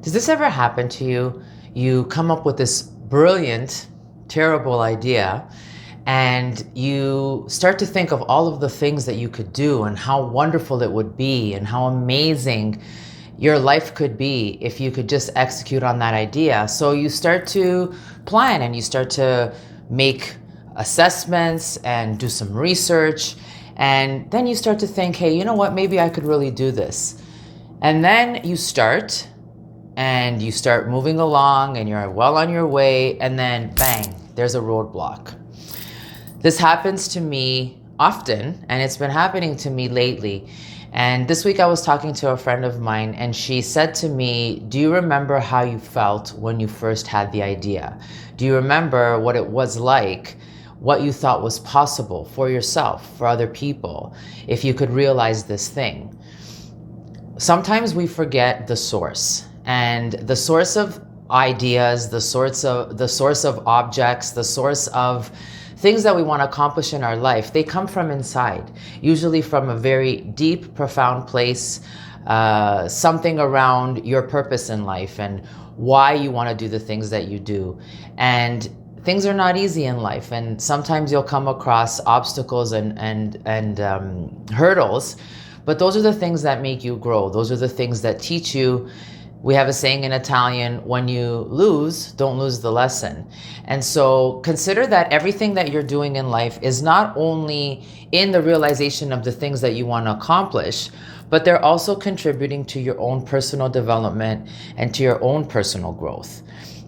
Does this ever happen to you? You come up with this brilliant, terrible idea, and you start to think of all of the things that you could do and how wonderful it would be and how amazing your life could be if you could just execute on that idea. So you start to plan and you start to make assessments and do some research. And then you start to think, hey, you know what? Maybe I could really do this. And then you start moving along and you're well on your way. And then bang, there's a roadblock. This happens to me often, and it's been happening to me lately. And this week I was talking to a friend of mine and she said to me, do you remember how you felt when you first had the idea? Do you remember what it was like, what you thought was possible for yourself, for other people, if you could realize this thing? Sometimes we forget the source, and the source of ideas, the source of objects, the source of things that we want to accomplish in our life, they come from inside, usually from a very deep, profound place, something around your purpose in life and why you want to do the things that you do. And things are not easy in life, and sometimes you'll come across obstacles and hurdles, but those are the things that make you grow. Those are the things that teach you. We have a saying in Italian, when you lose, don't lose the lesson. And so consider that everything that you're doing in life is not only in the realization of the things that you want to accomplish, but they're also contributing to your own personal development and to your own personal growth.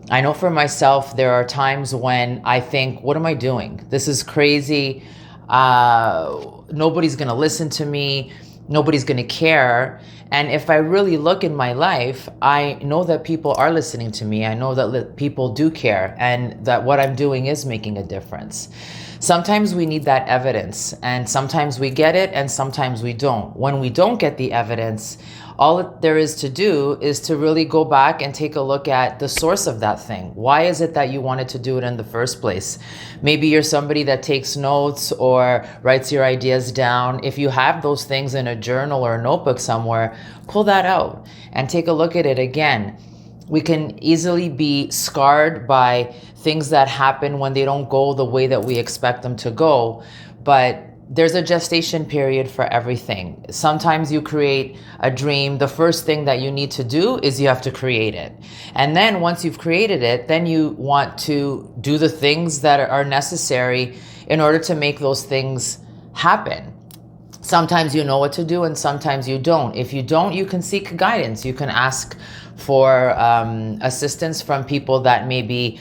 I know for myself, there are times when I think, what am I doing? This is crazy. Nobody's going to listen to me. Nobody's going to care. And if I really look in my life, I know that people are listening to me. I know that people do care and that what I'm doing is making a difference. Sometimes we need that evidence, and sometimes we get it and sometimes we don't. When we don't get the evidence, all there is to do is to really go back and take a look at the source of that thing. Why is it that you wanted to do it in the first place? Maybe you're somebody that takes notes or writes your ideas down. If you have those things in a journal or a notebook somewhere, pull that out and take a look at it again. We can easily be scarred by things that happen when they don't go the way that we expect them to go, but there's a gestation period for everything. Sometimes you create a dream. The first thing that you need to do is you have to create it. And then once you've created it, then you want to do the things that are necessary in order to make those things happen. Sometimes you know what to do and sometimes you don't. If you don't, you can seek guidance. You can ask for assistance from people that maybe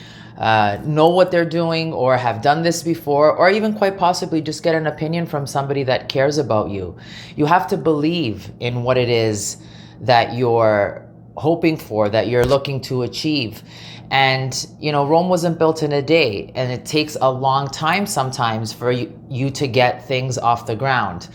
know what they're doing or have done this before, or even quite possibly just get an opinion from somebody that cares about you. You have to believe in what it is that you're hoping for, that you're looking to achieve. And, you know, Rome wasn't built in a day, and it takes a long time sometimes for you to get things off the ground.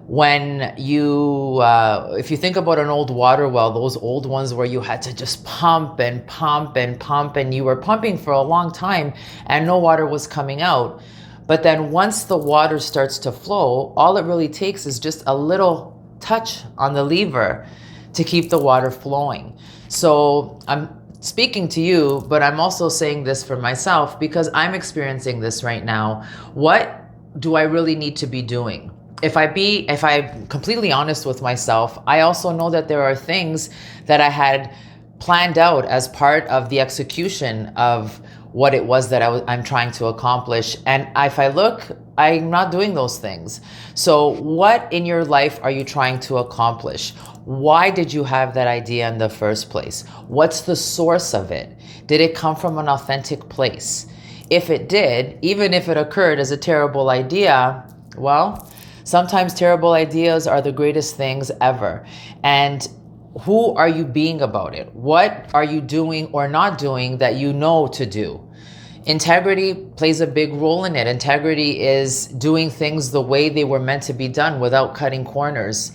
When you, if you think about an old water well, those old ones where you had to just pump and pump and pump, and you were pumping for a long time and no water was coming out. But then once the water starts to flow, all it really takes is just a little touch on the lever to keep the water flowing. So I'm speaking to you, but I'm also saying this for myself because I'm experiencing this right now. What do I really need to be doing? If I'm completely honest with myself, I also know that there are things that I had planned out as part of the execution of what it was that I'm trying to accomplish. And if I look, I'm not doing those things. So what in your life are you trying to accomplish? Why did you have that idea in the first place? What's the source of it? Did it come from an authentic place? If it did, even if it occurred as a terrible idea, well, sometimes terrible ideas are the greatest things ever. And who are you being about it? What are you doing or not doing that you know to do? Integrity plays a big role in it. Integrity is doing things the way they were meant to be done without cutting corners.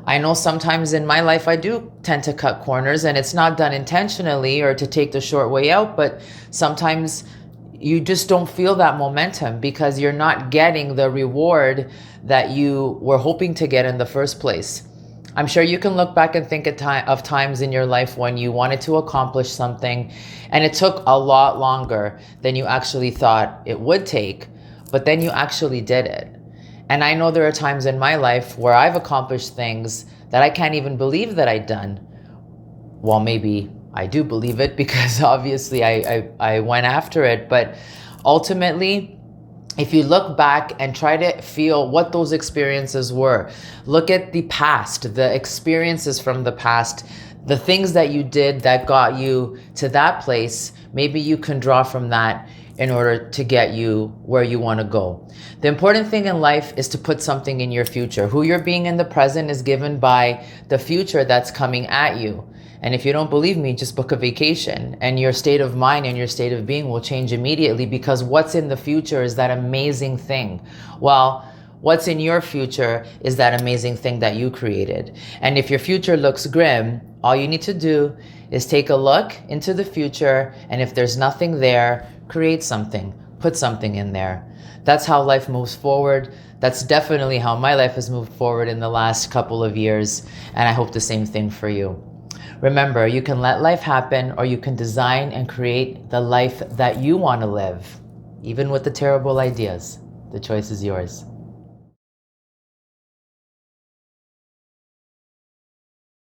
I know sometimes in my life I do tend to cut corners, and it's not done intentionally or to take the short way out, but sometimes you just don't feel that momentum because you're not getting the reward that you were hoping to get in the first place. I'm sure you can look back and think of times in your life when you wanted to accomplish something and it took a lot longer than you actually thought it would take, but then you actually did it. And I know there are times in my life where I've accomplished things that I can't even believe that I'd done. Well, maybe I do believe it because obviously I went after it. But ultimately, if you look back and try to feel what those experiences were, look at the past, the experiences from the past, the things that you did that got you to that place, maybe you can draw from that in order to get you where you want to go. The important thing in life is to put something in your future. Who you're being in the present is given by the future that's coming at you. And if you don't believe me, just book a vacation and your state of mind and your state of being will change immediately, because what's in the future is that amazing thing. Well, what's in your future is that amazing thing that you created. And if your future looks grim, all you need to do is take a look into the future, and if there's nothing there, create something, put something in there. That's how life moves forward. That's definitely how my life has moved forward in the last couple of years, and I hope the same thing for you. Remember, you can let life happen, or you can design and create the life that you want to live, even with the terrible ideas. The choice is yours.